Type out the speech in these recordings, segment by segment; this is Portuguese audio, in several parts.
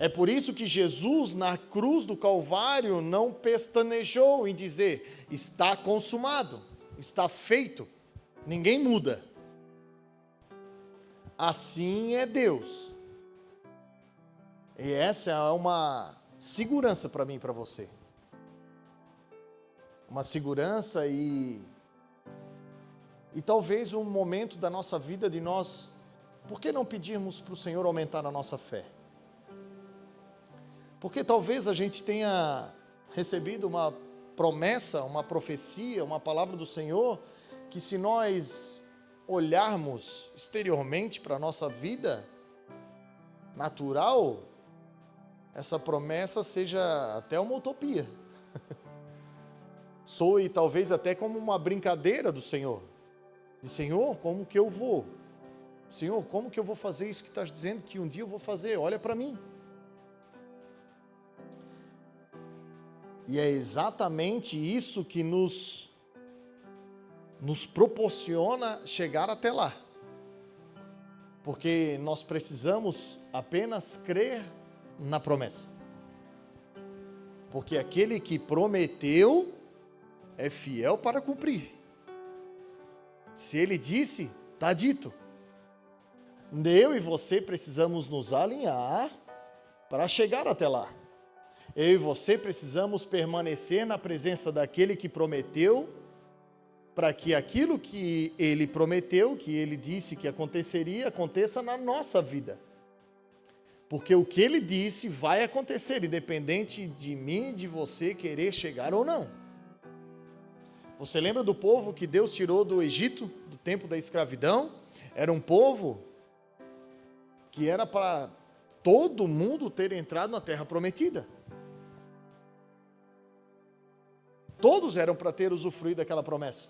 É por isso que Jesus, na cruz do Calvário, não pestanejou em dizer: está consumado, está feito, ninguém muda. Assim é Deus. E essa é uma segurança para mim e para você. Uma segurança e talvez um momento da nossa vida de nós, por que não pedirmos para o Senhor aumentar a nossa fé? Porque talvez a gente tenha recebido uma promessa, uma profecia, uma palavra do Senhor, que se nós olharmos exteriormente para a nossa vida natural, essa promessa seja até uma utopia. Soe talvez até como uma brincadeira do Senhor. De Senhor, como que eu vou? Senhor, como que eu vou fazer isso que estás dizendo que um dia eu vou fazer? Olha para mim. E é exatamente isso que nos proporciona chegar até lá. Porque nós precisamos apenas crer na promessa. Porque aquele que prometeu é fiel para cumprir. Se ele disse, está dito. Eu e você precisamos nos alinhar para chegar até lá. Eu e você precisamos permanecer na presença daquele que prometeu, para que aquilo que ele prometeu, que ele disse que aconteceria, aconteça na nossa vida. Porque o que ele disse vai acontecer, independente de mim e de você querer chegar ou não. Você lembra do povo que Deus tirou do Egito, do tempo da escravidão? Era um povo que era para todo mundo ter entrado na terra prometida. Todos eram para ter usufruído daquela promessa.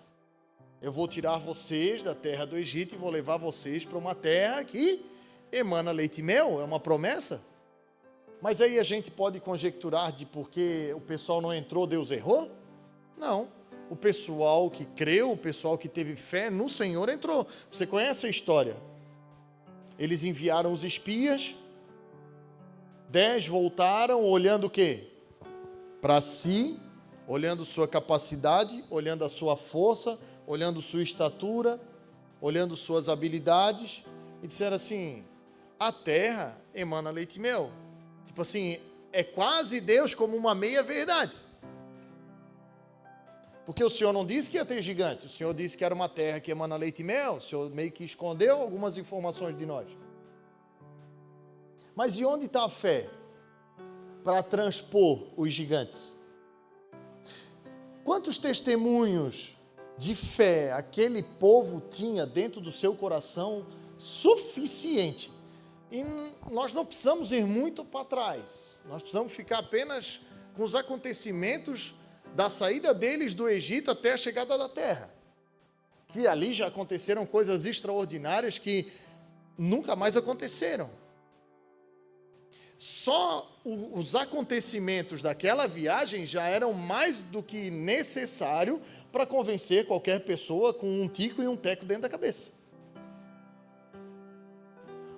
Eu vou tirar vocês da terra do Egito e vou levar vocês para uma terra que emana leite e mel, é uma promessa. Mas aí a gente pode conjecturar de porque o pessoal não entrou, Deus errou? Não. O pessoal que creu, o pessoal que teve fé no Senhor entrou. Você conhece a história? Eles enviaram os espias, 10 voltaram olhando o quê? Para si, olhando sua capacidade, olhando a sua força, olhando sua estatura, olhando suas habilidades, e disseram assim: a terra emana leite e mel. Tipo assim, é quase Deus como uma meia-verdade. Porque o Senhor não disse que ia ter gigante, o Senhor disse que era uma terra que emana leite e mel, o Senhor meio que escondeu algumas informações de nós. Mas e onde está a fé para transpor os gigantes? Quantos testemunhos de fé aquele povo tinha dentro do seu coração suficiente? E nós não precisamos ir muito para trás, nós precisamos ficar apenas com os acontecimentos da saída deles do Egito até a chegada da terra, que ali já aconteceram coisas extraordinárias que nunca mais aconteceram. Só os acontecimentos daquela viagem já eram mais do que necessário para convencer qualquer pessoa com um tico e um teco dentro da cabeça.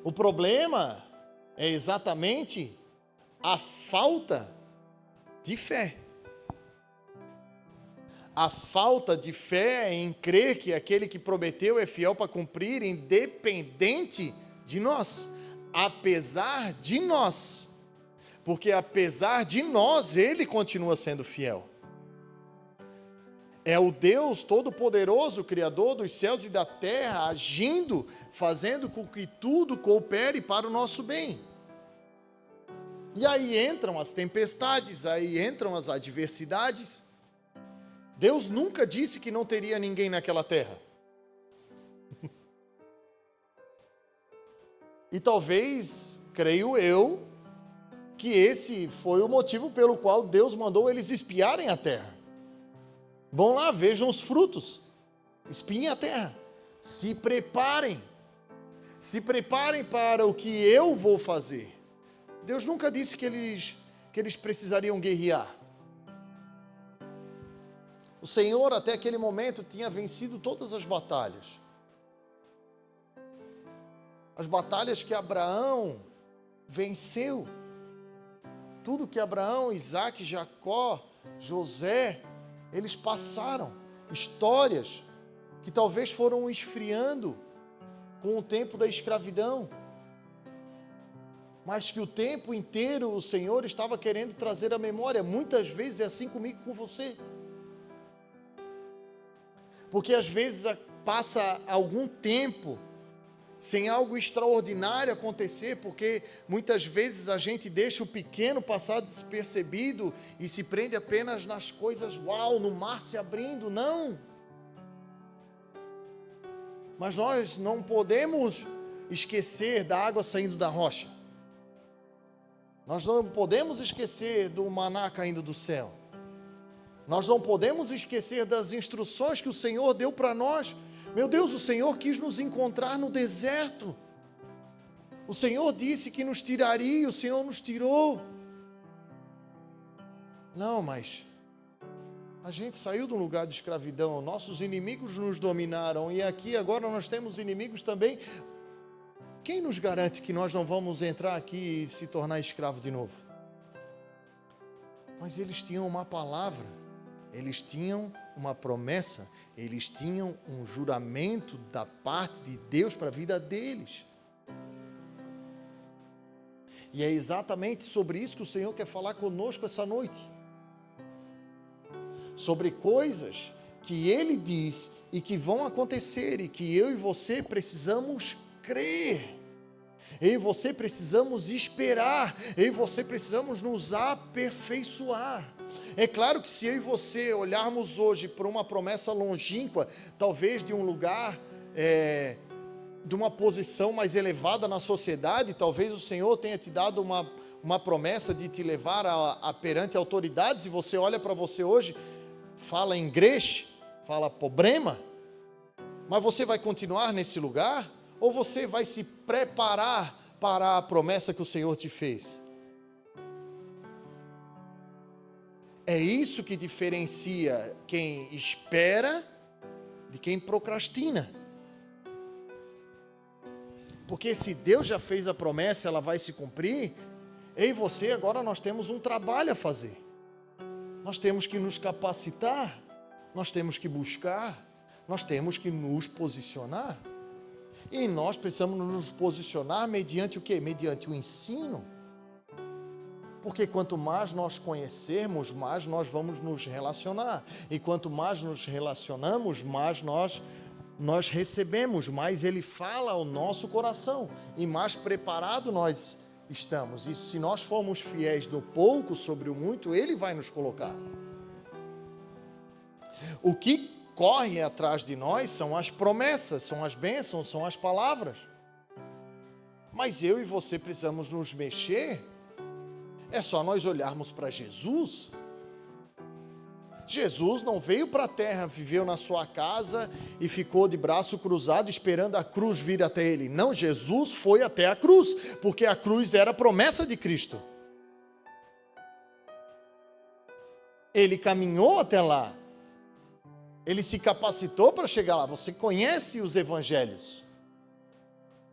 O problema é exatamente a falta de fé. A falta de fé em crer que aquele que prometeu é fiel para cumprir, independente de nós, apesar de nós, porque apesar de nós, Ele continua sendo fiel. É o Deus Todo-Poderoso, Criador dos céus e da terra, agindo, fazendo com que tudo coopere para o nosso bem. E aí entram as tempestades, aí entram as adversidades. Deus nunca disse que não teria ninguém naquela terra. E talvez, creio eu, que esse foi o motivo pelo qual Deus mandou eles espiarem a terra. Vão lá, vejam os frutos, espiem a terra, se preparem para o que eu vou fazer. Deus nunca disse que eles precisariam guerrear. O Senhor, até aquele momento, tinha vencido todas as batalhas. As batalhas que Abraão venceu. tudo que Abraão, Isaac, Jacó, José, eles passaram, histórias que talvez foram esfriando com o tempo da escravidão, mas que o tempo inteiro o Senhor estava querendo trazer à memória. Muitas vezes é assim comigo e com você, porque às vezes passa algum tempo sem algo extraordinário acontecer, porque muitas vezes a gente deixa o pequeno passar despercebido e se prende apenas nas coisas, uau, no mar se abrindo. Não, mas nós não podemos esquecer da água saindo da rocha, nós não podemos esquecer do maná caindo do céu, nós não podemos esquecer das instruções que o Senhor deu para nós. Meu Deus, o Senhor quis nos encontrar no deserto, o Senhor disse que nos tiraria, o Senhor nos tirou. Não, mas a gente saiu do lugar de escravidão, nossos inimigos nos dominaram, e aqui agora nós temos inimigos também. Quem nos garante que nós não vamos entrar aqui e se tornar escravo de novo? Mas eles tinham uma palavra, eles tinham uma promessa, eles tinham um juramento da parte de Deus para a vida deles. E é exatamente sobre isso que o Senhor quer falar conosco essa noite. Sobre coisas que Ele diz e que vão acontecer e que eu e você precisamos crer. Eu e você precisamos esperar. Eu e você precisamos nos aperfeiçoar. É claro que se eu e você olharmos hoje para uma promessa longínqua, talvez de um lugar, de uma posição mais elevada na sociedade, talvez o Senhor tenha te dado uma promessa de te levar a perante autoridades, e você olha para você hoje, fala inglês, fala problema, mas você vai continuar nesse lugar? Ou você vai se preparar para a promessa que o Senhor te fez? É isso que diferencia quem espera de quem procrastina. Porque se Deus já fez a promessa, ela vai se cumprir. Eu e você agora nós temos um trabalho a fazer. Nós temos que nos capacitar, nós temos que buscar, nós temos que nos posicionar. E nós precisamos nos posicionar mediante o quê? Mediante o ensino. Porque quanto mais nós conhecermos, mais nós vamos nos relacionar. E quanto mais nos relacionamos, mais nós recebemos, mais Ele fala ao nosso coração. E mais preparado nós estamos. E se nós formos fiéis no pouco sobre o muito, Ele vai nos colocar. O que corre atrás de nós são as promessas, são as bênçãos, são as palavras. Mas eu e você precisamos nos mexer. É só nós olharmos para Jesus. Jesus não veio para a terra, viveu na sua casa e ficou de braço cruzado esperando a cruz vir até ele. Não, Jesus foi até a cruz, porque a cruz era a promessa de Cristo. Ele caminhou até lá. Ele se capacitou para chegar lá. Você conhece os evangelhos.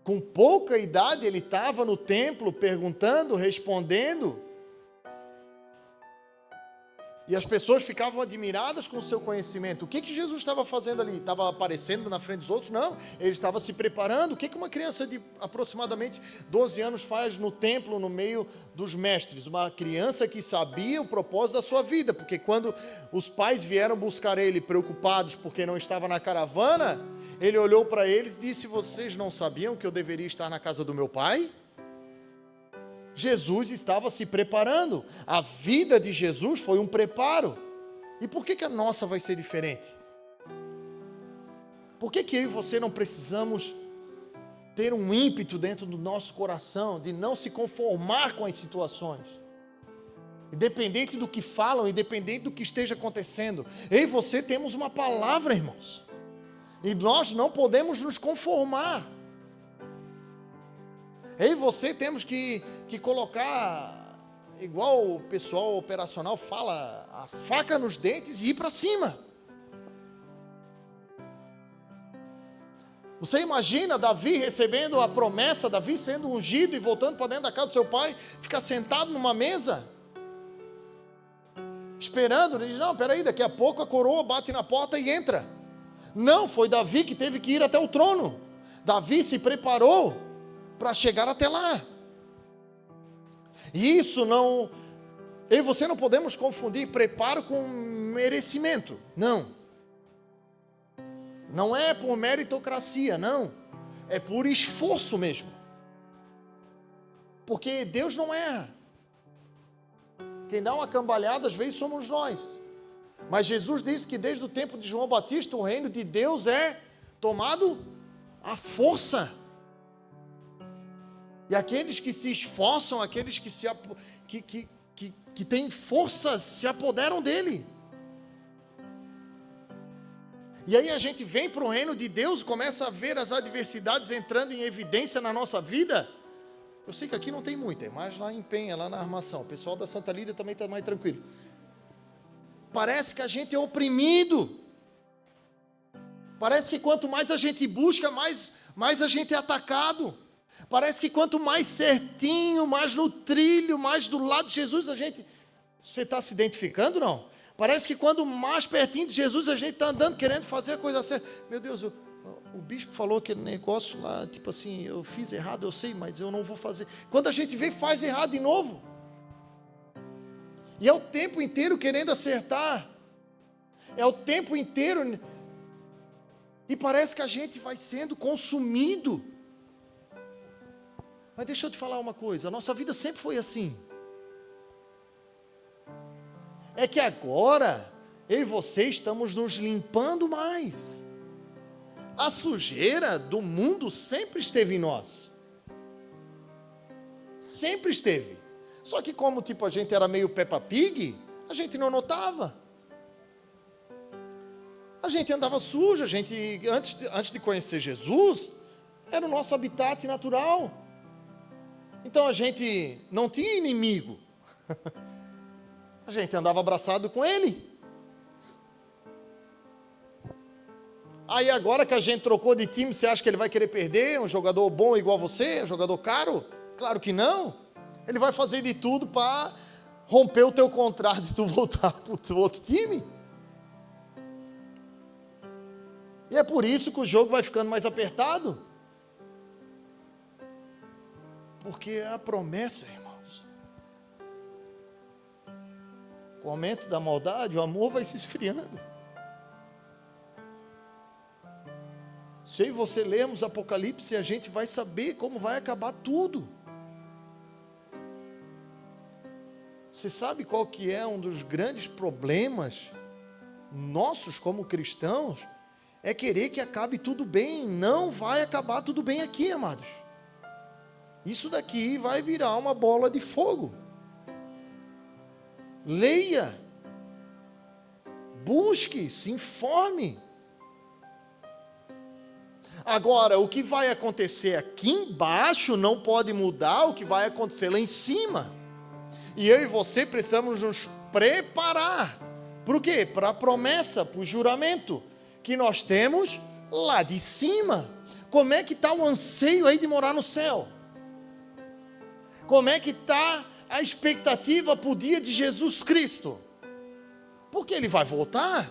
Com pouca idade ele estava no templo perguntando, respondendo. E as pessoas ficavam admiradas com o seu conhecimento. O que Jesus estava fazendo ali? Estava aparecendo na frente dos outros? Não, ele estava se preparando. O que uma criança de aproximadamente 12 anos faz no templo, no meio dos mestres? Uma criança que sabia o propósito da sua vida, porque quando os pais vieram buscar ele preocupados porque não estava na caravana, ele olhou para eles e disse: vocês não sabiam que eu deveria estar na casa do meu pai? Jesus estava se preparando. A vida de Jesus foi um preparo. E por que a nossa vai ser diferente? Por que eu e você não precisamos ter um ímpeto dentro do nosso coração de não se conformar com as situações? Independente do que falam, independente do que esteja acontecendo. Eu e você temos uma palavra, irmãos. E nós não podemos nos conformar. Eu e você temos que colocar, igual o pessoal operacional fala, a faca nos dentes e ir para cima. Você imagina Davi recebendo a promessa, Davi sendo ungido e voltando para dentro da casa do seu pai, ficar sentado numa mesa? esperando. Ele diz, não, peraí, daqui a pouco a coroa bate na porta e entra. Não, foi Davi que teve que ir até o trono. Davi se preparou para chegar até lá. E isso não... Eu e você não podemos confundir preparo com merecimento. Não. Não é por meritocracia, não. É por esforço mesmo. Porque Deus não erra. Quem dá uma cambalhada às vezes somos nós. Mas Jesus disse que desde o tempo de João Batista o reino de Deus é tomado à força. E aqueles que se esforçam, aqueles que têm força, se apoderam dele. E aí a gente vem para o reino de Deus, começa a ver as adversidades entrando em evidência na nossa vida. Eu sei que aqui não tem muito, é mais lá em Penha, lá na Armação. O pessoal da Santa Lídia também está mais tranquilo. Parece que a gente é oprimido. Parece que quanto mais a gente busca, mais a gente é atacado. Parece que quanto mais certinho, mais no trilho, mais do lado de Jesus a gente... Você está se identificando, não? Parece que quando mais pertinho de Jesus a gente está andando, querendo fazer a coisa certa. Meu Deus, o bispo falou aquele negócio lá, tipo assim, eu fiz errado, eu sei, mas eu não vou fazer. Quando a gente vê, faz errado de novo. E é o tempo inteiro querendo acertar. É o tempo inteiro. E parece que a gente vai sendo consumido. Mas deixa eu te falar uma coisa, a nossa vida sempre foi assim. É que agora, eu e você estamos nos limpando mais. A sujeira do mundo sempre esteve em nós. Sempre esteve. Só que como tipo a gente era meio Peppa Pig, a gente não notava. A gente andava sujo, a gente, antes de conhecer Jesus, era o nosso habitat natural. Então a gente não tinha inimigo. A gente andava abraçado com ele. Aí agora que a gente trocou de time, você acha que ele vai querer perder? Um jogador bom igual você? Um jogador caro? Claro que não. Ele vai fazer de tudo para romper o teu contrato e tu voltar para o outro time. E é por isso que o jogo vai ficando mais apertado. Porque é a promessa, irmãos. Com o aumento da maldade, o amor vai se esfriando. Se eu e você lermos Apocalipse, a gente vai saber como vai acabar tudo. Você sabe qual que é um dos grandes problemas nossos como cristãos? É querer que acabe tudo bem. Não vai acabar tudo bem aqui, amados. Isso daqui vai virar uma bola de fogo. Leia, busque, se informe. Agora, o que vai acontecer aqui embaixo não pode mudar o que vai acontecer lá em cima. E eu e você precisamos nos preparar. Para o quê? Para a promessa, para o juramento que nós temos lá de cima. Como é que está o anseio aí de morar no céu? Como é que está a expectativa para o dia de Jesus Cristo? Porque Ele vai voltar.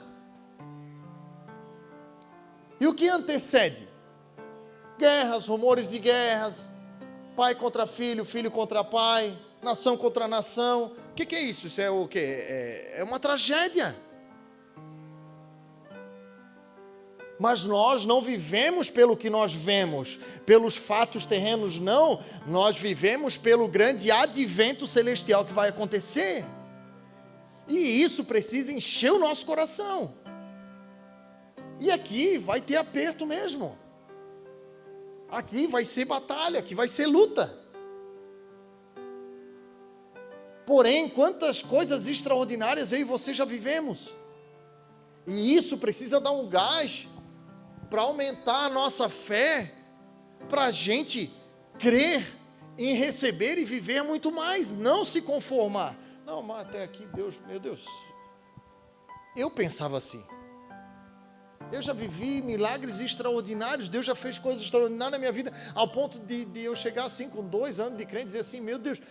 E o que antecede? Guerras, rumores de guerras, pai contra filho, filho contra pai, nação contra nação. O que é isso? Isso é o quê? É uma tragédia. Mas nós não vivemos pelo que nós vemos, pelos fatos terrenos, não. Nós vivemos pelo grande advento celestial que vai acontecer. E isso precisa encher o nosso coração. E aqui vai ter aperto mesmo. Aqui vai ser batalha, aqui vai ser luta. Porém, quantas coisas extraordinárias eu e você já vivemos. E isso precisa dar um gás para aumentar a nossa fé, para a gente crer em receber e viver muito mais, não se conformar. Não, mas até aqui Deus, meu Deus, eu pensava assim. Eu já vivi milagres extraordinários, Deus já fez coisas extraordinárias na minha vida, ao ponto de eu chegar assim com 2 anos de crente e dizer assim, meu Deus,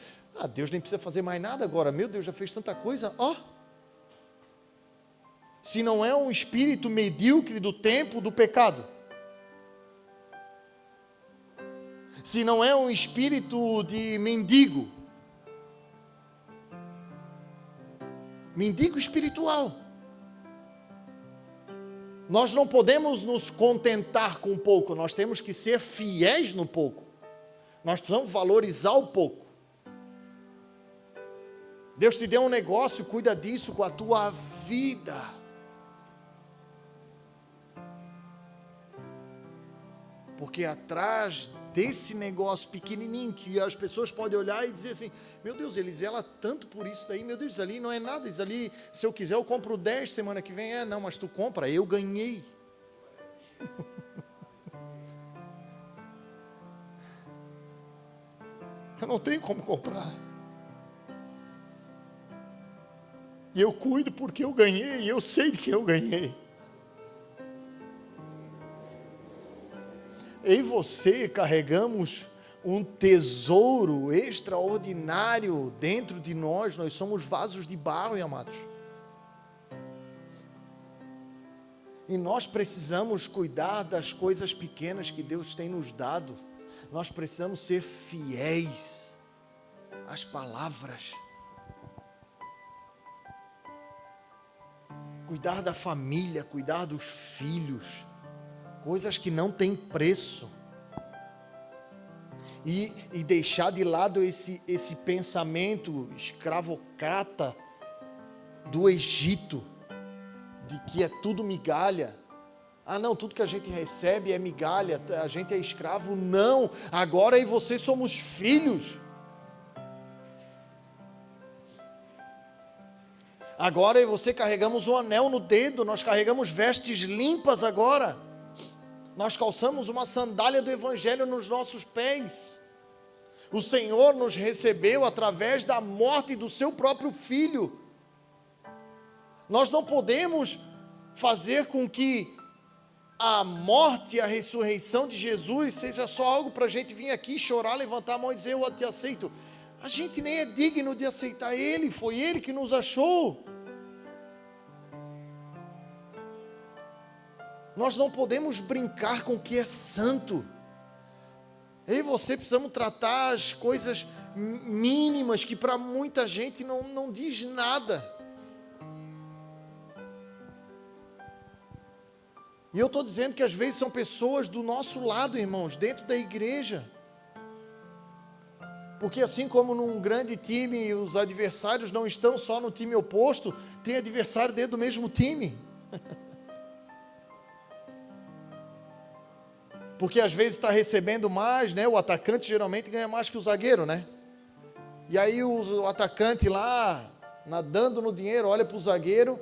Deus nem precisa fazer mais nada agora, meu Deus, já fez tanta coisa, ó. se não é um espírito medíocre do tempo do pecado? Se não é um espírito de mendigo? Mendigo espiritual. Nós não podemos nos contentar com pouco, nós temos que ser fiéis no pouco. Nós precisamos valorizar o pouco. Deus te deu um negócio, cuida disso com a tua vida. Porque atrás desse negócio pequenininho, que as pessoas podem olhar e dizer assim, meu Deus, ele zela tanto por isso daí, meu Deus, isso ali não é nada, isso ali, se eu quiser eu compro 10 semana que vem, não, mas tu compra, eu ganhei. Eu não tenho como comprar. E eu cuido porque eu ganhei, e eu sei de que eu ganhei. Eu e você carregamos um tesouro extraordinário dentro de nós. Nós somos vasos de barro, amados. E nós precisamos cuidar das coisas pequenas que Deus tem nos dado. Nós precisamos ser fiéis às palavras. Cuidar da família, cuidar dos filhos. Coisas que não têm preço. E deixar de lado esse pensamento escravocrata do Egito, de que é tudo migalha. Ah não, tudo que a gente recebe é migalha, a gente é escravo. Não, agora eu e você somos filhos. Agora eu e você carregamos um anel no dedo, nós carregamos vestes limpas agora. Nós calçamos uma sandália do Evangelho nos nossos pés. O Senhor nos recebeu através da morte do seu próprio Filho. Nós não podemos fazer com que a morte e a ressurreição de Jesus seja só algo para a gente vir aqui chorar, levantar a mão e dizer eu te aceito. A gente nem é digno de aceitar Ele, foi Ele que nos achou. Nós não podemos brincar com o que é santo. Eu e você precisamos tratar as coisas mínimas que para muita gente não diz nada. E eu estou dizendo que às vezes são pessoas do nosso lado, irmãos, dentro da igreja. Porque assim como num grande time os adversários não estão só no time oposto, tem adversário dentro do mesmo time. Porque às vezes está recebendo mais, né? O atacante geralmente ganha mais que o zagueiro, né? E aí o atacante lá, nadando no dinheiro, olha para o zagueiro,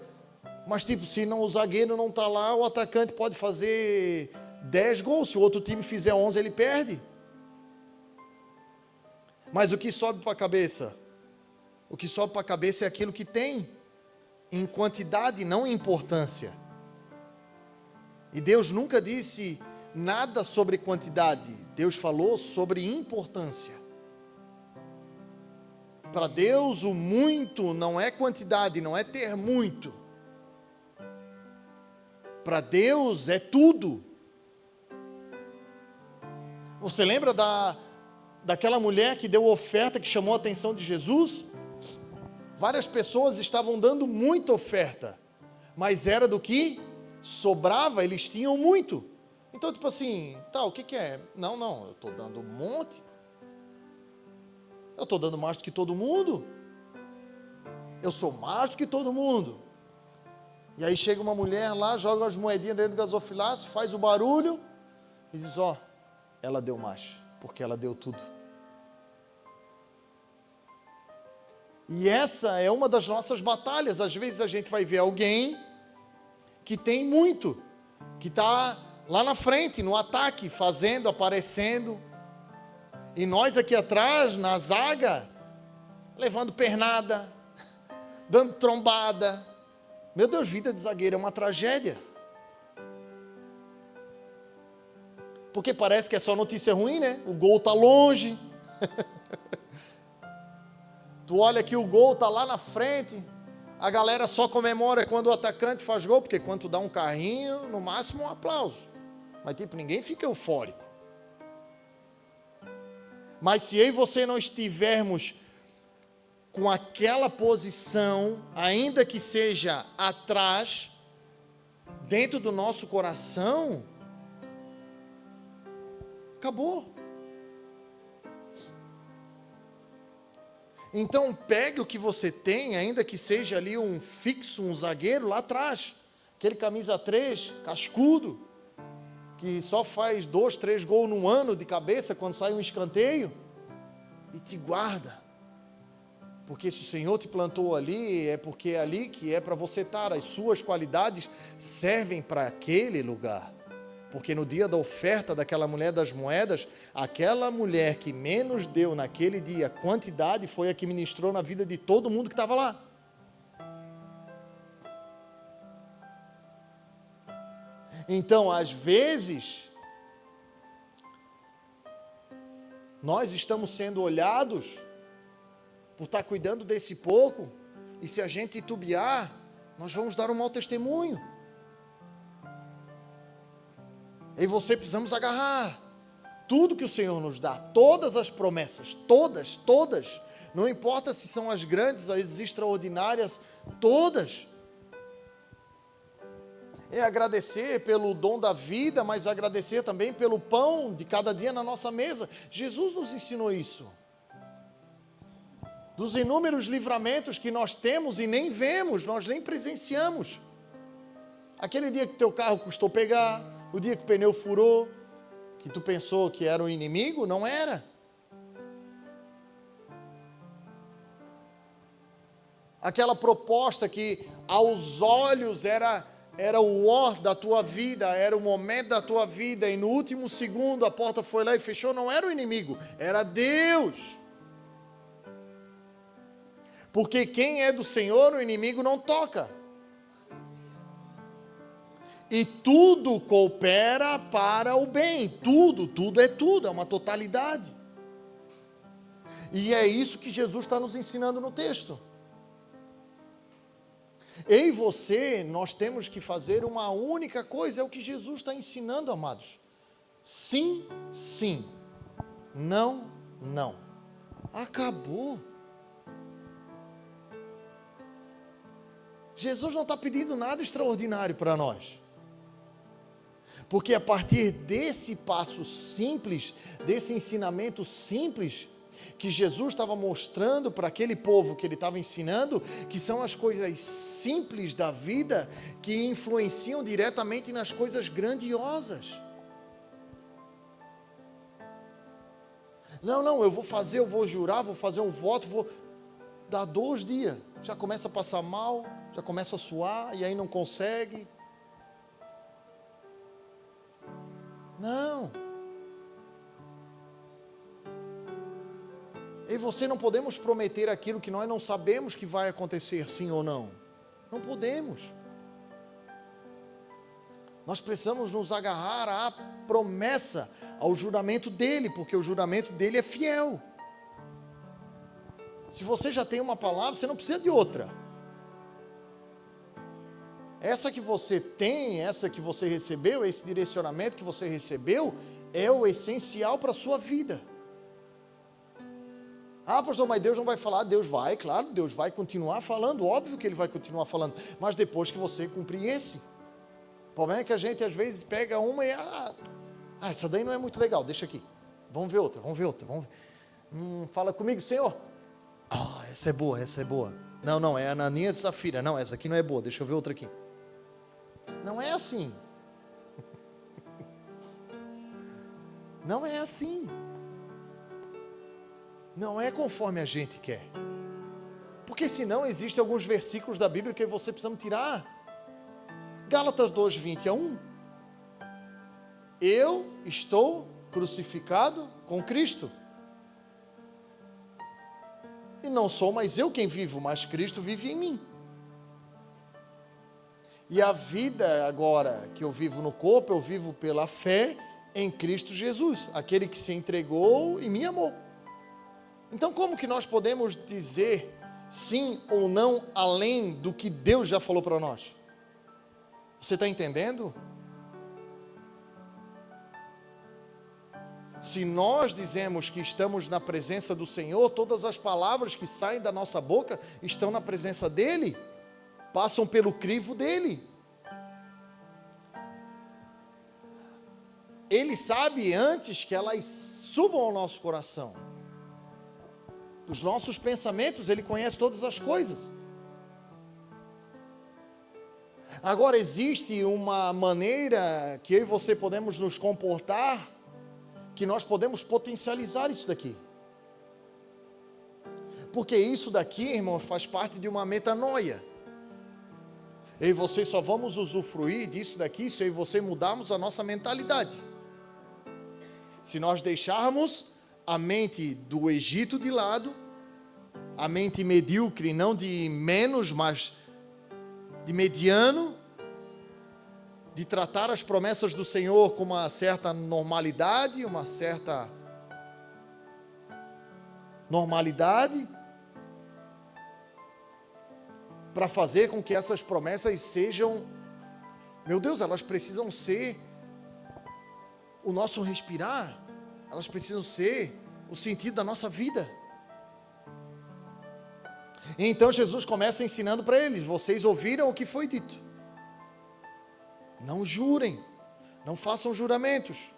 mas tipo, se não, o zagueiro não está lá, o atacante pode fazer 10 gols, se o outro time fizer 11, ele perde. Mas o que sobe para a cabeça? O que sobe para a cabeça é aquilo que tem, em quantidade, não em importância. E Deus nunca disse nada sobre quantidade, Deus falou sobre importância. Para Deus o muito não é quantidade, não é ter muito. Para Deus é tudo. Você lembra daquela mulher que deu oferta, que chamou a atenção de Jesus? Várias pessoas estavam dando muita oferta, mas era do que sobrava, eles tinham muito. Então, tipo assim, tá, o que é? Não, eu estou dando um monte. Eu estou dando mais do que todo mundo. Eu sou mais do que todo mundo. E aí chega uma mulher lá, joga as moedinhas dentro do gasofilácio, faz o barulho e diz, ó, ela deu mais, porque ela deu tudo. E essa é uma das nossas batalhas. Às vezes a gente vai ver alguém que tem muito, que está lá na frente, no ataque, fazendo, aparecendo. E nós aqui atrás, na zaga, levando pernada, dando trombada. Meu Deus, vida de zagueiro é uma tragédia. Porque parece que é só notícia ruim, né? O gol está longe. Tu olha que o gol está lá na frente. A galera só comemora quando o atacante faz gol, porque quando tu dá um carrinho, no máximo um aplauso. Mas tipo, ninguém fica eufórico. Mas se eu e você não estivermos com aquela posição, ainda que seja atrás, dentro do nosso coração, acabou. Então pegue o que você tem, ainda que seja ali um fixo, um zagueiro lá atrás, aquele camisa 3, cascudo, que só faz 2, 3 gols no ano de cabeça quando sai um escanteio, e te guarda. Porque se o Senhor te plantou ali, é porque é ali que é para você estar. As suas qualidades servem para aquele lugar. Porque no dia da oferta daquela mulher das moedas, aquela mulher que menos deu naquele dia quantidade foi a que ministrou na vida de todo mundo que estava lá. Então, às vezes, nós estamos sendo olhados por estar cuidando desse pouco, e se a gente titubear, nós vamos dar um mau testemunho. E você precisamos agarrar tudo que o Senhor nos dá, todas as promessas, todas, não importa se são as grandes, as extraordinárias, todas. É agradecer pelo dom da vida, mas agradecer também pelo pão de cada dia na nossa mesa. Jesus nos ensinou isso. Dos inúmeros livramentos que nós temos e nem vemos, nós nem presenciamos. Aquele dia que teu carro custou pegar, o dia que o pneu furou, que tu pensou que era um inimigo, não era. Aquela proposta que aos olhos era o ó da tua vida, era o momento da tua vida, e no último segundo a porta foi lá e fechou, não era o inimigo, era Deus. Porque quem é do Senhor, o inimigo não toca. E tudo coopera para o bem, tudo, é uma totalidade. E é isso que Jesus está nos ensinando no texto. Eu e você, nós temos que fazer uma única coisa, é o que Jesus está ensinando, amados. Sim, sim. Não, não. Acabou. Jesus não está pedindo nada extraordinário para nós. Porque a partir desse passo simples, desse ensinamento simples, que Jesus estava mostrando para aquele povo que ele estava ensinando, que são as coisas simples da vida, que influenciam diretamente nas coisas grandiosas. Não, eu vou jurar, vou fazer um voto, vou dar 2 dias, já começa a passar mal, já começa a suar, e aí não consegue. Não. Eu e você não podemos prometer aquilo que nós não sabemos que vai acontecer, sim ou não. Não podemos. Nós precisamos nos agarrar à promessa, ao juramento dele, porque o juramento dele é fiel. Se você já tem uma palavra, você não precisa de outra. Essa que você tem, essa que você recebeu, esse direcionamento que você recebeu, é o essencial para a sua vida. Ah, pastor, mas Deus não vai falar? Deus vai, claro, Deus vai continuar falando, óbvio que Ele vai continuar falando, mas depois que você cumprir esse. O problema é que a gente às vezes pega uma e, essa daí não é muito legal, deixa aqui, vamos ver outra. Fala comigo, Senhor. Essa é boa. Não, é a Ananinha de Safira, não, essa aqui não é boa, deixa eu ver outra aqui. Não é assim. Não é assim. Não é conforme a gente quer. Porque senão existem alguns versículos da Bíblia que você precisa tirar. Gálatas 2:20-1. Eu estou crucificado com Cristo. E não sou mais eu quem vivo, mas Cristo vive em mim. E a vida agora que eu vivo no corpo, eu vivo pela fé em Cristo Jesus, aquele que se entregou e me amou. Então como que nós podemos dizer sim ou não além do que Deus já falou para nós? Você está entendendo? Se nós dizemos que estamos na presença do Senhor, todas as palavras que saem da nossa boca estão na presença dEle, passam pelo crivo dEle. Ele sabe antes que elas subam ao nosso coração. Dos nossos pensamentos, Ele conhece todas as coisas. Agora, existe uma maneira que eu e você podemos nos comportar, que nós podemos potencializar isso daqui. Porque isso daqui, irmãos, faz parte de uma metanoia. Eu e você só vamos usufruir disso daqui se eu e você mudarmos a nossa mentalidade. Se nós deixarmos a mente do Egito de lado, a mente medíocre, não de menos, mas de mediano, de tratar as promessas do Senhor com uma certa normalidade, para fazer com que essas promessas sejam, meu Deus, elas precisam ser o nosso respirar, elas precisam ser o sentido da nossa vida. Então Jesus começa ensinando para eles: vocês ouviram o que foi dito. Não jurem, não façam juramentos.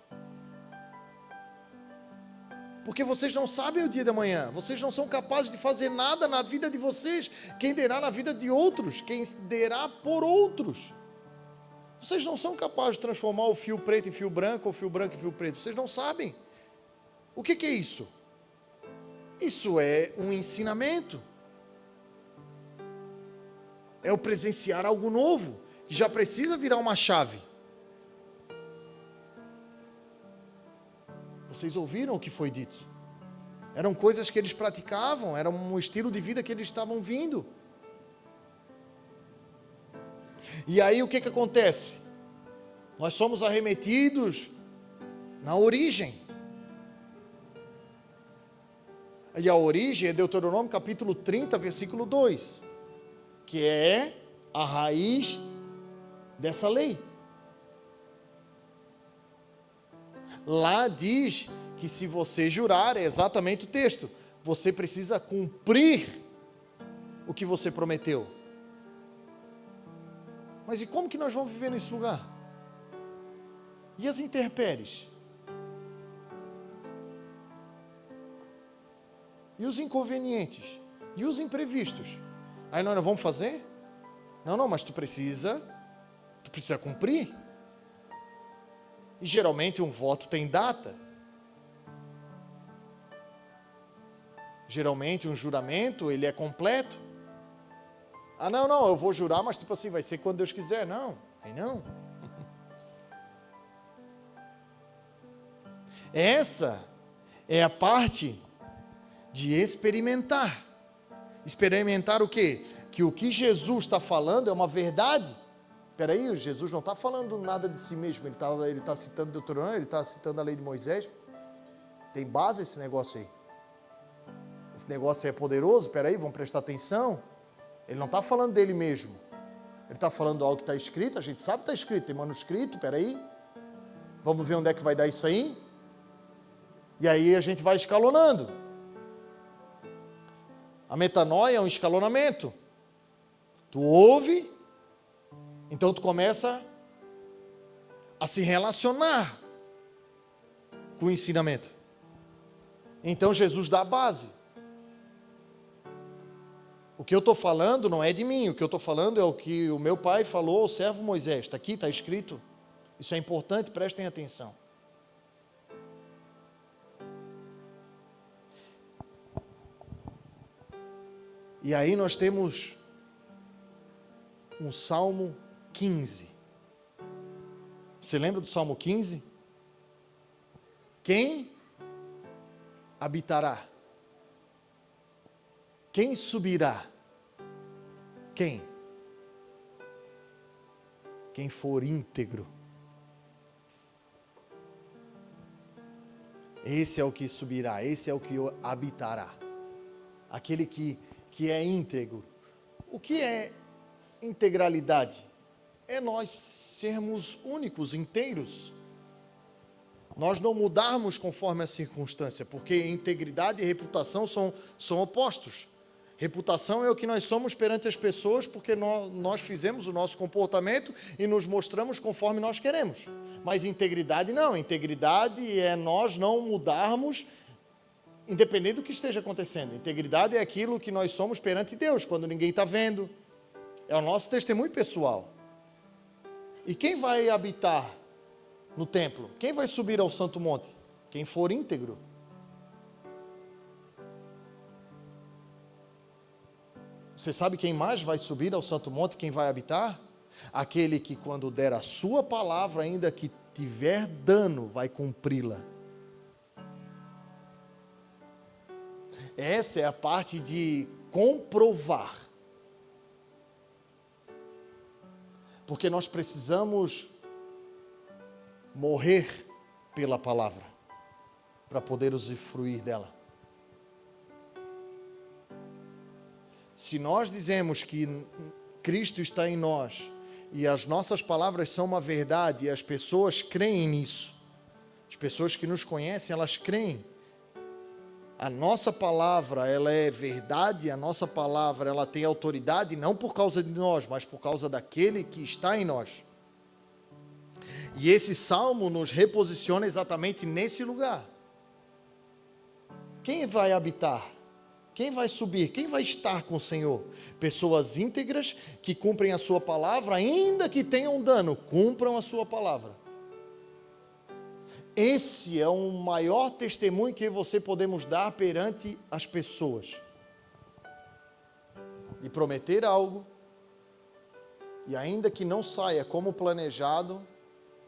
Porque vocês não sabem o dia da manhã, vocês não são capazes de fazer nada na vida de vocês, quem derá na vida de outros, quem derá por outros. Vocês não são capazes de transformar o fio preto em fio branco, ou fio branco em fio preto, vocês não sabem. O que é isso? Isso é um ensinamento. É o presenciar algo novo, que já precisa virar uma chave. Vocês ouviram o que foi dito? Eram coisas que eles praticavam, era um estilo de vida que eles estavam vindo. E aí o que acontece? Nós somos arremetidos na origem. E a origem é Deuteronômio capítulo 30, versículo 2, que é a raiz dessa lei. Lá diz que se você jurar, é exatamente o texto, você precisa cumprir o que você prometeu. Mas e como que nós vamos viver nesse lugar? E as intempéries? E os inconvenientes? E os imprevistos? Aí nós não vamos fazer? Não, mas tu precisa cumprir. E geralmente um voto tem data. Geralmente um juramento, ele é completo. Ah, não, eu vou jurar, mas tipo assim, vai ser quando Deus quiser. Não, aí não. Essa é a parte de experimentar. Experimentar o quê? Que o que Jesus está falando é uma verdade. Espera aí, Jesus não está falando nada de si mesmo, ele está citando Deuteronômio, ele está citando a lei de Moisés. Tem base esse negócio aí. Esse negócio aí é poderoso, espera aí, vamos prestar atenção. Ele não está falando dele mesmo. Ele está falando algo que está escrito, a gente sabe que está escrito, tem manuscrito, espera aí. Vamos ver onde é que vai dar isso aí. E aí a gente vai escalonando. A metanoia é um escalonamento. Tu ouve, então tu começa a se relacionar com o ensinamento. Então Jesus dá a base. O que eu estou falando não é de mim, o que eu estou falando é o que o meu pai falou ao servo Moisés. Está aqui, está escrito. Isso é importante, prestem atenção. E aí nós temos um Salmo 15. Você lembra do Salmo 15? Quem habitará? Quem subirá? Quem? Quem for íntegro. Esse é o que subirá, esse é o que habitará. Aquele que que é íntegro. O que é integralidade? É nós sermos únicos, inteiros. Nós não mudarmos conforme a circunstância, porque integridade e reputação são opostos. Reputação é o que nós somos perante as pessoas, porque nós fizemos o nosso comportamento e nos mostramos conforme nós queremos. Mas integridade não. Integridade é nós não mudarmos, independente do que esteja acontecendo. Integridade é aquilo que nós somos perante Deus, quando ninguém está vendo. É o nosso testemunho pessoal. E quem vai habitar no templo? Quem vai subir ao santo monte? Quem for íntegro. Você sabe quem mais vai subir ao santo monte, quem vai habitar? Aquele que, quando der a sua palavra, ainda que tiver dano, vai cumpri-la. Essa é a parte de comprovar. Porque nós precisamos morrer pela palavra, para poder usufruir dela. Se nós dizemos que Cristo está em nós, e as nossas palavras são uma verdade, e as pessoas creem nisso, as pessoas que nos conhecem, elas creem. A nossa palavra, ela é verdade, a nossa palavra, ela tem autoridade, não por causa de nós, mas por causa daquele que está em nós. E esse salmo nos reposiciona exatamente nesse lugar. Quem vai habitar? Quem vai subir? Quem vai estar com o Senhor? Pessoas íntegras que cumprem a sua palavra, ainda que tenham dano, cumpram a sua palavra. Esse é o maior testemunho que você podemos dar perante as pessoas. De prometer algo, e ainda que não saia como planejado,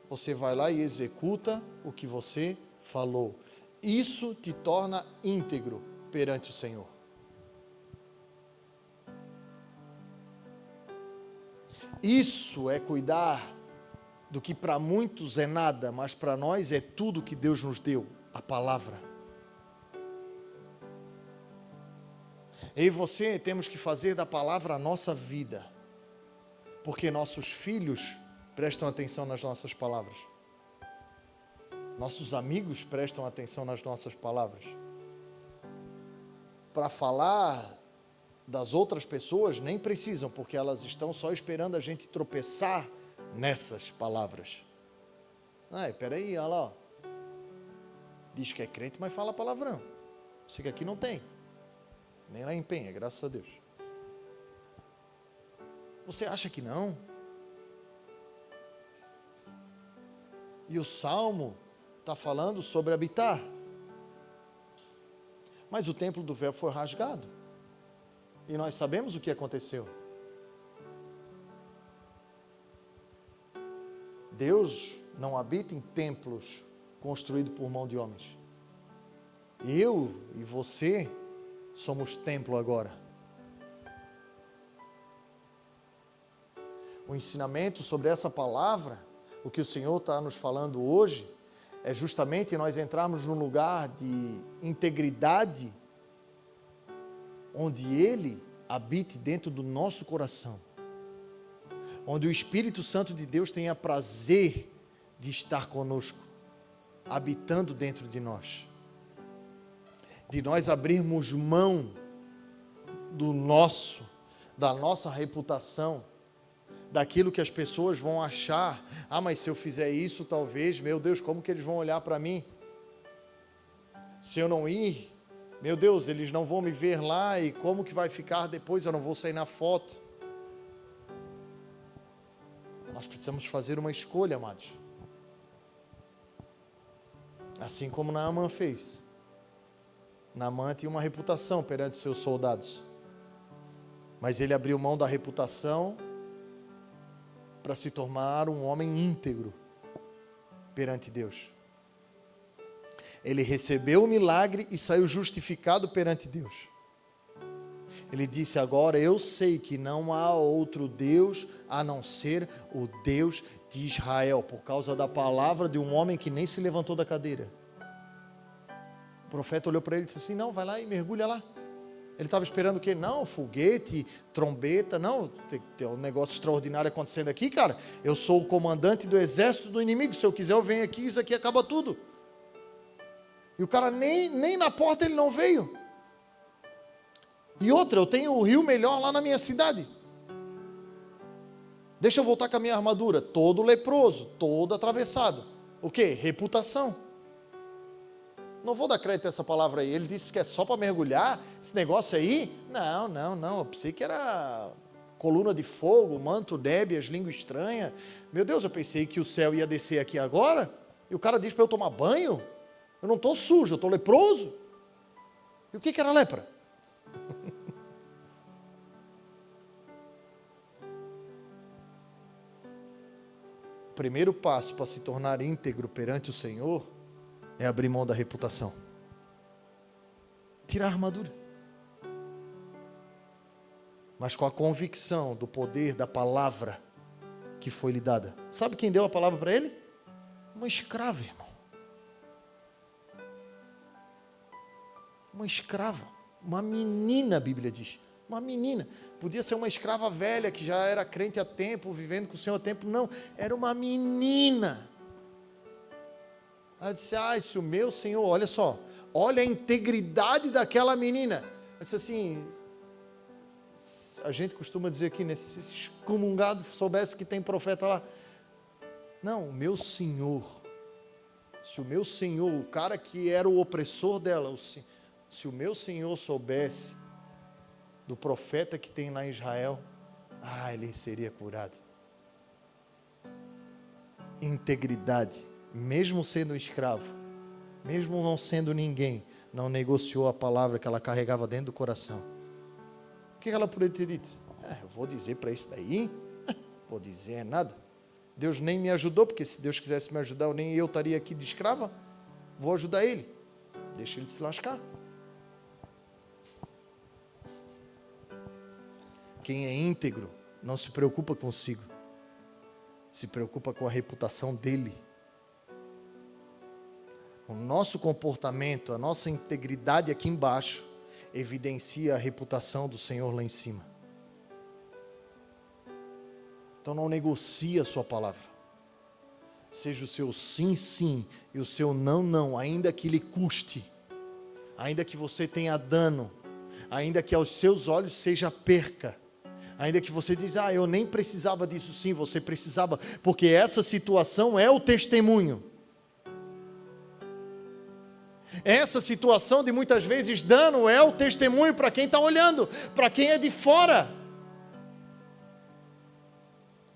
você vai lá e executa o que você falou. Isso te torna íntegro perante o Senhor. Isso é cuidar do que para muitos é nada, mas para nós é tudo que Deus nos deu, a palavra. Eu e você temos que fazer da palavra a nossa vida, porque nossos filhos prestam atenção nas nossas palavras. Nossos amigos prestam atenção nas nossas palavras. Para falar das outras pessoas, nem precisam, porque elas estão só esperando a gente tropeçar nessas palavras. Peraí, olha lá. Diz que é crente, mas fala palavrão. Sei que aqui não tem. Nem lá em Penha, graças a Deus. Você acha que não? E o Salmo está falando sobre habitar. Mas o templo do véu foi rasgado. E nós sabemos o que aconteceu. Deus não habita em templos construídos por mão de homens. Eu e você somos templo agora. O ensinamento sobre essa palavra, o que o Senhor está nos falando hoje, é justamente nós entrarmos num lugar de integridade, onde Ele habite dentro do nosso coração, onde o Espírito Santo de Deus tenha prazer de estar conosco, habitando dentro de nós, de nós abrirmos mão da nossa reputação, daquilo que as pessoas vão achar. Mas se eu fizer isso, talvez, meu Deus, como que eles vão olhar para mim? Se eu não ir, meu Deus, eles não vão me ver lá, e como que vai ficar depois? Eu não vou sair na foto. Nós precisamos fazer uma escolha, amados. Assim como Naamã fez. Naamã tinha uma reputação perante seus soldados, mas ele abriu mão da reputação para se tornar um homem íntegro perante Deus. Ele recebeu o milagre e saiu justificado perante Deus. Ele disse: agora eu sei que não há outro Deus a não ser o Deus de Israel, por causa da palavra de um homem que nem se levantou da cadeira. O profeta olhou para ele e disse assim: não, vai lá e mergulha lá. Ele estava esperando o quê? Não, foguete, trombeta, não, tem um negócio extraordinário acontecendo aqui, cara. Eu sou o comandante do exército do inimigo, se eu quiser eu venho aqui, isso aqui acaba tudo. E o cara nem na porta ele não veio. E outra, eu tenho o rio melhor lá na minha cidade. Deixa eu voltar com a minha armadura, todo leproso, todo atravessado. O quê? Reputação. Não vou dar crédito a essa palavra aí. Ele disse que é só para mergulhar. Esse negócio aí? Não. Eu pensei que era coluna de fogo, manto, nébias, língua estranha. Meu Deus, eu pensei que o céu ia descer aqui agora. E o cara diz para eu tomar banho? Eu não estou sujo, eu estou leproso. E o que era lepra? O primeiro passo para se tornar íntegro perante o Senhor é abrir mão da reputação. Tirar a armadura. Mas com a convicção do poder da palavra que foi lhe dada. Sabe quem deu a palavra para ele? Uma escrava, irmão. Uma escrava. Uma menina, a Bíblia diz. Uma menina. Podia ser uma escrava velha que já era crente há tempo, vivendo com o Senhor há tempo. Não, era uma menina. Ela disse, se o meu Senhor, olha só, olha a integridade daquela menina. Ela disse assim, a gente costuma dizer aqui, né, se esse excomungado soubesse que tem profeta lá. Não, o meu Senhor, se o meu Senhor, o cara que era o opressor dela, se o meu Senhor soubesse do profeta que tem lá em Israel, ele seria curado. Integridade. Mesmo sendo escravo, mesmo não sendo ninguém, não negociou a palavra que ela carregava dentro do coração. O que ela poderia ter dito? Eu vou dizer para esse daí? Vou dizer nada. Deus nem me ajudou, porque se Deus quisesse me ajudar, nem eu estaria aqui de escrava. Vou ajudar ele. Deixa ele se lascar. Quem é íntegro não se preocupa consigo. Se preocupa com a reputação dele. O nosso comportamento, a nossa integridade aqui embaixo, evidencia a reputação do Senhor lá em cima. Então não negocie a sua palavra. Seja o seu sim, sim, e o seu não, não, ainda que lhe custe, ainda que você tenha dano, ainda que aos seus olhos seja perca, ainda que você diz, eu nem precisava disso. Sim, você precisava, porque essa situação é o testemunho. Essa situação de muitas vezes dano é o testemunho para quem está olhando, para quem é de fora.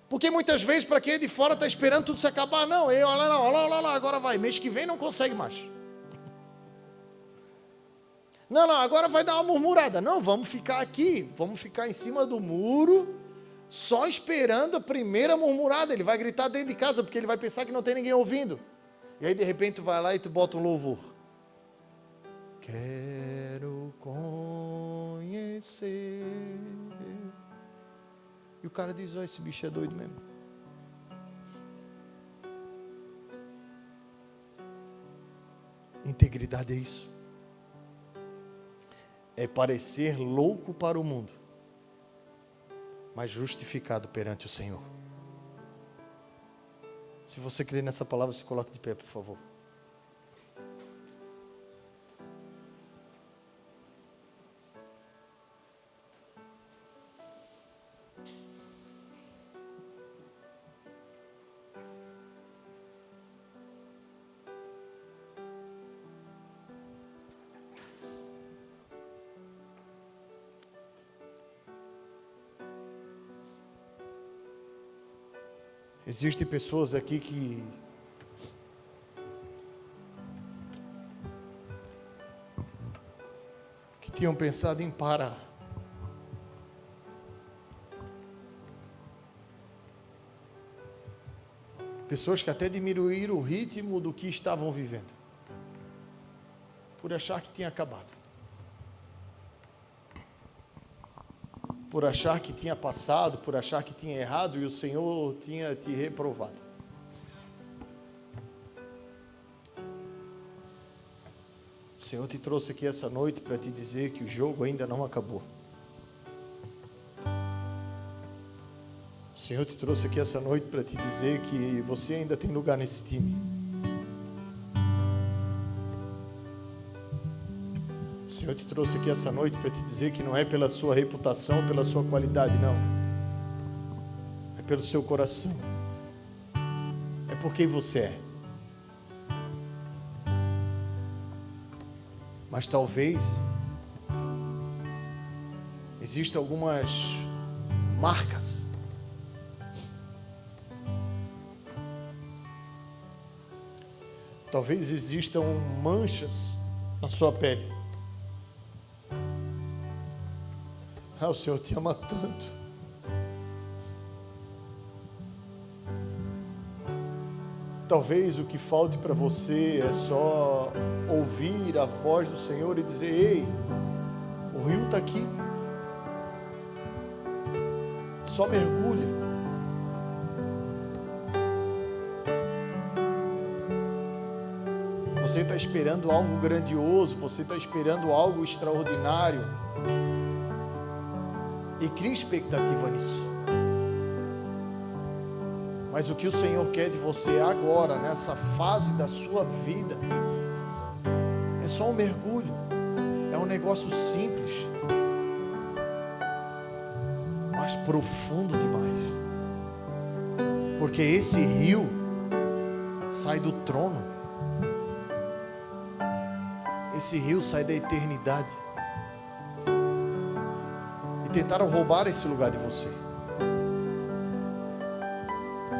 Porque muitas vezes para quem é de fora está esperando tudo se acabar. Não, olha lá, agora vai, mês que vem não consegue mais. Não, agora vai dar uma murmurada. Não, vamos ficar aqui, vamos ficar em cima do muro, só esperando a primeira murmurada. Ele vai gritar dentro de casa, porque ele vai pensar que não tem ninguém ouvindo. E aí de repente tu vai lá e tu bota um louvor. Quero conhecer. E o cara diz, esse bicho é doido mesmo. Integridade é isso. É parecer louco para o mundo, mas justificado perante o Senhor. Se você crê nessa palavra, se coloque de pé, por favor. Existem pessoas aqui que tinham pensado em parar. Pessoas que até diminuíram o ritmo do que estavam vivendo, por achar que tinha acabado, por achar que tinha passado, por achar que tinha errado e o Senhor tinha te reprovado. O Senhor te trouxe aqui essa noite para te dizer que o jogo ainda não acabou. O Senhor te trouxe aqui essa noite para te dizer que você ainda tem lugar nesse time. O Senhor te trouxe aqui essa noite para te dizer que não é pela sua reputação, pela sua qualidade, não. É pelo seu coração. É por quem você é. Mas talvez existam algumas marcas. Talvez existam manchas na sua pele. O Senhor te ama tanto. Talvez o que falte para você é só ouvir a voz do Senhor e dizer: ei, o rio está aqui. Só mergulha. Você está esperando algo grandioso, você está esperando algo extraordinário. E cria expectativa nisso. Mas o que o Senhor quer de você agora, nessa fase da sua vida, é só um mergulho. É um negócio simples, mas profundo demais. Porque esse rio sai do trono. Esse rio sai da eternidade. E tentaram roubar esse lugar de você.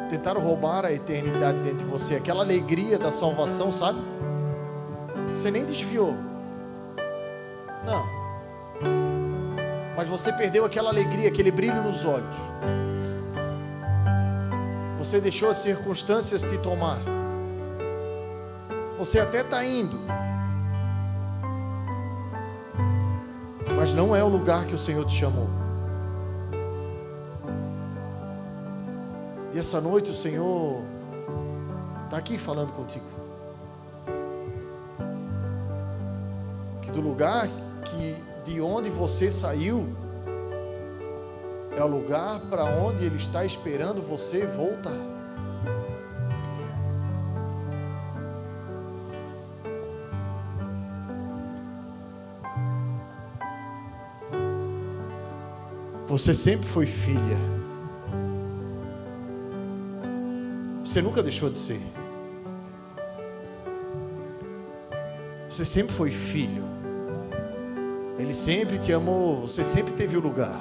Tentaram roubar a eternidade dentro de você. Aquela alegria da salvação, sabe? Você nem desviou. Não. Mas você perdeu aquela alegria, aquele brilho nos olhos. Você deixou as circunstâncias te tomar. Você até está indo. Mas não é o lugar que o Senhor te chamou. E essa noite o Senhor está aqui falando contigo. Que do lugar de onde você saiu, é o lugar para onde Ele está esperando você voltar. Você sempre foi filha. Você nunca deixou de ser. Você sempre foi filho. Ele sempre te amou. Você sempre teve o lugar.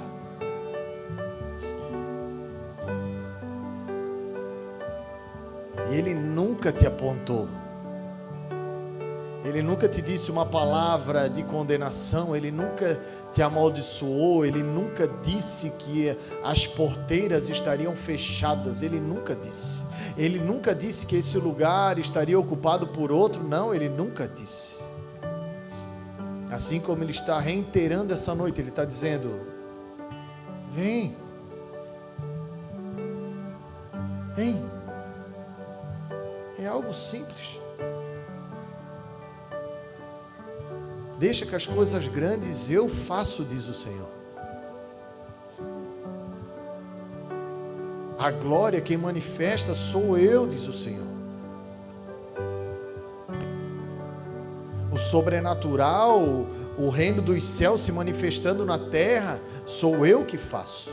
E Ele nunca te apontou. Ele nunca te disse uma palavra de condenação. Ele nunca te amaldiçoou. Ele nunca disse que as porteiras estariam fechadas. Ele nunca disse. Ele nunca disse que esse lugar estaria ocupado por outro. Não, Ele nunca disse. Assim como Ele está reiterando essa noite, Ele está dizendo: vem. Vem. É algo simples. Deixa que as coisas grandes eu faço, diz o Senhor. A glória quem manifesta sou eu, diz o Senhor. O sobrenatural, o reino dos céus se manifestando na terra, sou eu que faço.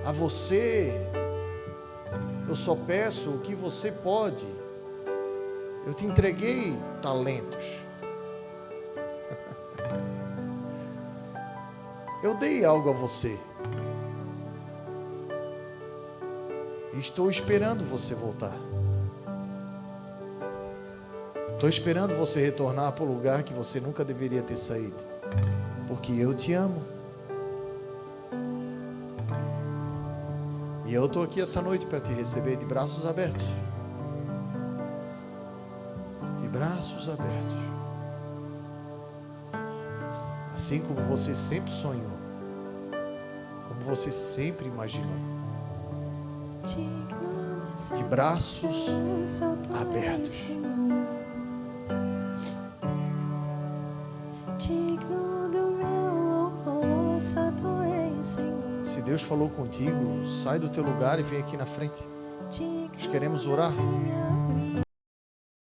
A você, eu só peço o que você pode. Eu te entreguei talentos. Eu dei algo a você. E estou esperando você voltar. Estou esperando você retornar para o lugar que você nunca deveria ter saído. Porque eu te amo. E eu estou aqui essa noite para te receber de braços abertos. De braços abertos. Assim como você sempre sonhou. Como você sempre imaginou. De braços abertos. Se Deus falou contigo, sai do teu lugar e vem aqui na frente. Nós queremos orar.